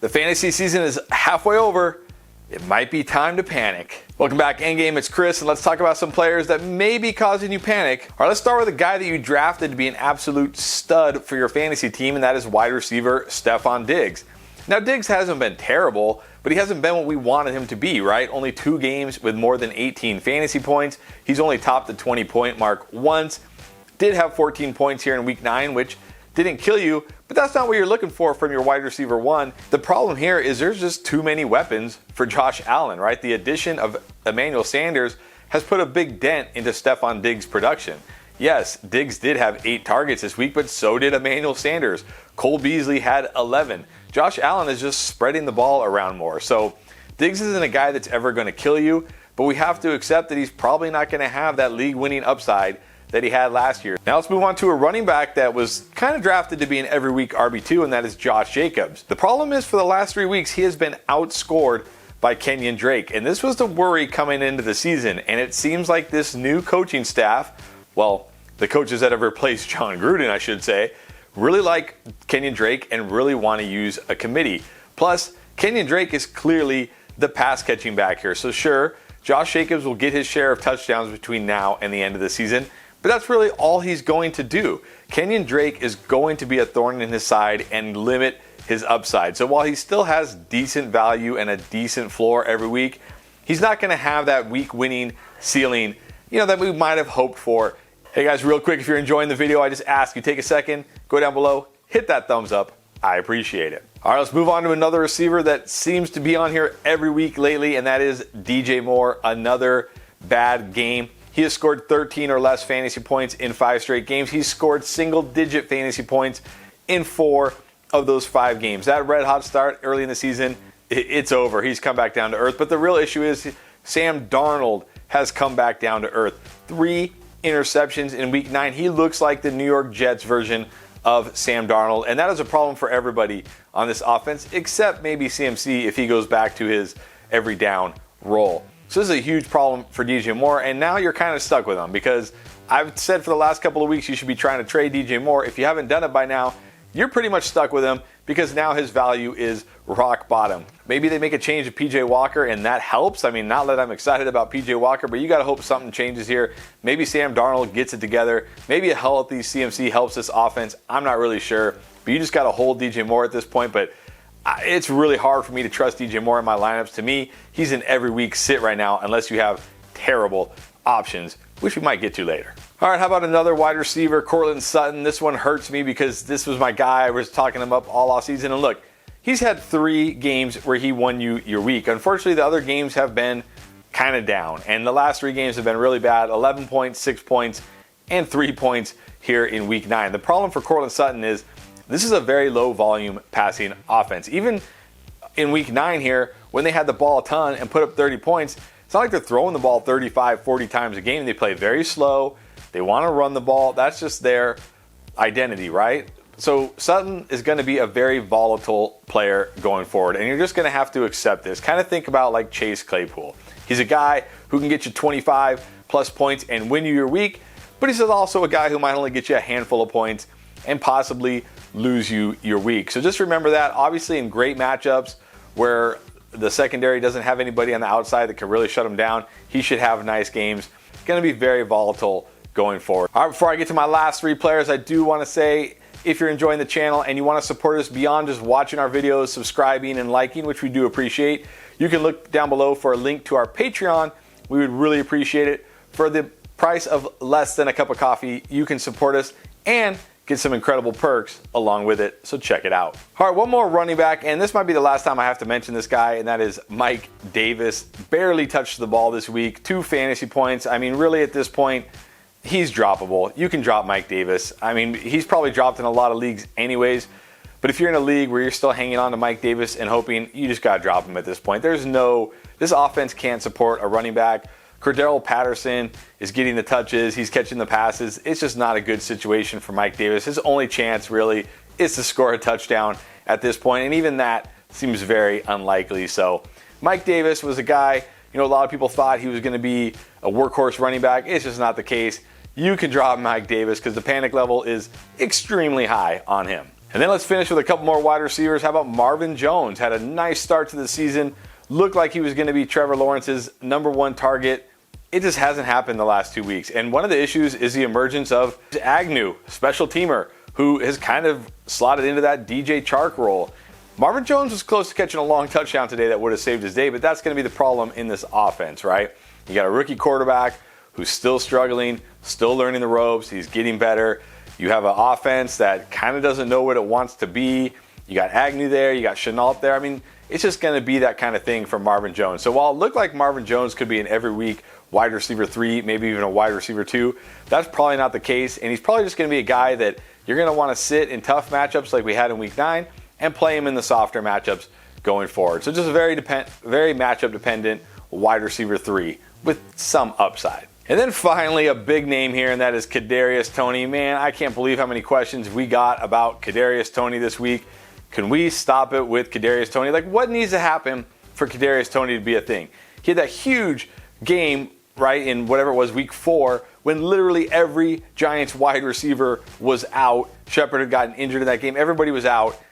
The fantasy season is halfway over. It might be time to panic. Welcome back, Endgame. It's Chris, and let's talk about some players that may be causing you panic. All right, let's start with a guy that you drafted to be an absolute stud for your fantasy team, and that is wide receiver Stefon Diggs. Now, Diggs hasn't been terrible, but he hasn't been what we wanted him to be, right? Only 2 games with more than 18 fantasy points. He's only topped the 20-point mark once. Did have 14 points here in week 9, which didn't kill you, but that's not what you're looking for from your wide receiver 1. The problem here is there's just too many weapons for Josh Allen, right? The addition of Emmanuel Sanders has put a big dent into Stefon Diggs' production. Yes, Diggs did have 8 targets this week, but so did Emmanuel Sanders. Cole Beasley had 11. Josh Allen is just spreading the ball around more. So Diggs isn't a guy that's ever going to kill you, but we have to accept that he's probably not going to have that league-winning upside that he had last year. Now let's move on to a running back that was kind of drafted to be an every week RB2, and that is Josh Jacobs. The problem is for the last 3 weeks, he has been outscored by Kenyon Drake, and this was the worry coming into the season, and it seems like this new coaching staff, well, the coaches that have replaced John Gruden, I should say, really like Kenyon Drake and really want to use a committee. Plus, Kenyon Drake is clearly the pass catching back here, so sure, Josh Jacobs will get his share of touchdowns between now and the end of the season, but that's really all he's going to do. Kenyon Drake is going to be a thorn in his side and limit his upside. So while he still has decent value and a decent floor every week, he's not going to have that week-winning ceiling, that we might have hoped for. Hey guys, real quick, if you're enjoying the video, I just ask you take a second, go down below, hit that thumbs up. I appreciate it. All right, let's move on to another receiver that seems to be on here every week lately, and that is DJ Moore. Another bad game. He has scored 13 or less fantasy points in 5 straight games. He's scored single-digit fantasy points in 4 of those 5 games. That red-hot start early in the season, it's over. He's come back down to earth. But the real issue is Sam Darnold has come back down to earth. 3 interceptions in week 9. He looks like the New York Jets version of Sam Darnold, and that is a problem for everybody on this offense, except maybe CMC if he goes back to his every down role. So this is a huge problem for DJ Moore, and now you're kind of stuck with him because I've said for the last couple of weeks you should be trying to trade DJ Moore. If you haven't done it by now, you're pretty much stuck with him because now his value is rock bottom. Maybe they make a change to PJ Walker and that helps. I mean, not that I'm excited about PJ Walker, but you got to hope something changes here. Maybe Sam Darnold gets it together. Maybe a healthy CMC helps this offense. I'm not really sure, but you just got to hold DJ Moore at this point. But it's really hard for me to trust DJ Moore in my lineups. To me, he's an every week sit right now unless you have terrible options, which we might get to later. All right, how about another wide receiver, Courtland Sutton? This one hurts me because this was my guy. I was talking him up all offseason. And look, he's had 3 games where he won you your week. Unfortunately, the other games have been kind of down. And the last 3 games have been really bad. 11 points, 6 points, and 3 points here in week 9. The problem for Courtland Sutton is this is a very low volume passing offense. Even in week 9 here, when they had the ball a ton and put up 30 points, it's not like they're throwing the ball 35, 40 times a game. They play very slow. They want to run the ball. That's just their identity, right? So Sutton is going to be a very volatile player going forward, and you're just going to have to accept this. Kind of think about like Chase Claypool. He's a guy who can get you 25 plus points and win you your week, but he's also a guy who might only get you a handful of points and possibly lose you your week. So just remember that. Obviously in great matchups where the secondary doesn't have anybody on the outside that can really shut him down, he should have nice games. It's going to be very volatile going forward. All right, before I get to my last 3 players, I do want to say if you're enjoying the channel and you want to support us beyond just watching our videos, subscribing and liking, which we do appreciate, you can look down below for a link to our Patreon. We would really appreciate it. For the price of less than a cup of coffee, you can support us and get some incredible perks along with it, so check it out. All right, one more running back, and this might be the last time I have to mention this guy, and that is Mike Davis. Barely touched the ball this week, 2 fantasy points. I mean, really at this point, he's droppable. You can drop Mike Davis. I mean, he's probably dropped in a lot of leagues anyways, but if you're in a league where you're still hanging on to Mike Davis and hoping, you just gotta drop him at this point. This offense can't support a running back. Cordell Patterson is getting the touches. He's catching the passes. It's just not a good situation for Mike Davis. His only chance really is to score a touchdown at this point, and even that seems very unlikely. So Mike Davis was a guy, a lot of people thought he was going to be a workhorse running back. It's just not the case. You can drop Mike Davis because the panic level is extremely high on him. And then let's finish with a couple more wide receivers. How about Marvin Jones? Had a nice start to the season. Looked like he was going to be Trevor Lawrence's #1 target. It just hasn't happened the last 2 weeks. And one of the issues is the emergence of Agnew, special teamer, who has kind of slotted into that DJ Chark role. Marvin Jones was close to catching a long touchdown today that would have saved his day, but that's going to be the problem in this offense, right? You got a rookie quarterback who's still struggling, still learning the ropes. He's getting better. You have an offense that kind of doesn't know what it wants to be. You got Agnew there. You got Chenault there. I mean, it's just going to be that kind of thing for Marvin Jones. So while it looked like Marvin Jones could be an every week wide receiver 3, maybe even a wide receiver 2, that's probably not the case. And he's probably just going to be a guy that you're going to want to sit in tough matchups like we had in week 9 and play him in the softer matchups going forward. So just a very matchup dependent wide receiver 3 with some upside. And then finally, a big name here, and that is Kadarius Toney. Man, I can't believe how many questions we got about Kadarius Toney this week. Can we stop it with Kadarius Toney? Like, what needs to happen for Kadarius Toney to be a thing? He had that huge game, right, in whatever it was, week 4, when literally every Giants wide receiver was out. Shepard had gotten injured in that game. Everybody was out.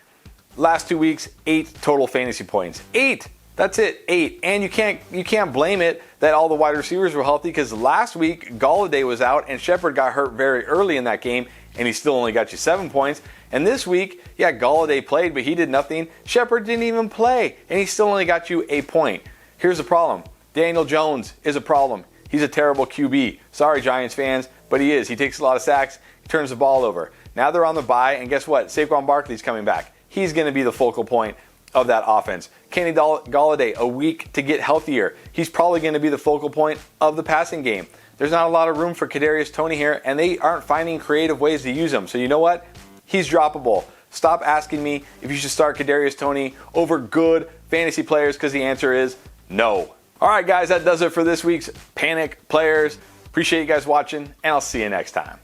Last 2 weeks, 8 total fantasy points. 8! That's it, 8. And you can't blame it that all the wide receivers were healthy, because last week Galladay was out and Shepard got hurt very early in that game, and he still only got you 7 points. And this week, yeah, Galladay played, but he did nothing. Shepard didn't even play, and he still only got you a point. Here's the problem. Daniel Jones is a problem. He's a terrible QB. Sorry, Giants fans, but he is. He takes a lot of sacks, he turns the ball over. Now they're on the bye, and guess what? Saquon Barkley's coming back. He's going to be the focal point of that offense. Kenny Galladay, a week to get healthier. He's probably going to be the focal point of the passing game. There's not a lot of room for Kadarius Toney here, and they aren't finding creative ways to use him. So you know what? He's droppable. Stop asking me if you should start Kadarius Toney over good fantasy players, because the answer is no. All right, guys, that does it for this week's Panic Players. Appreciate you guys watching, and I'll see you next time.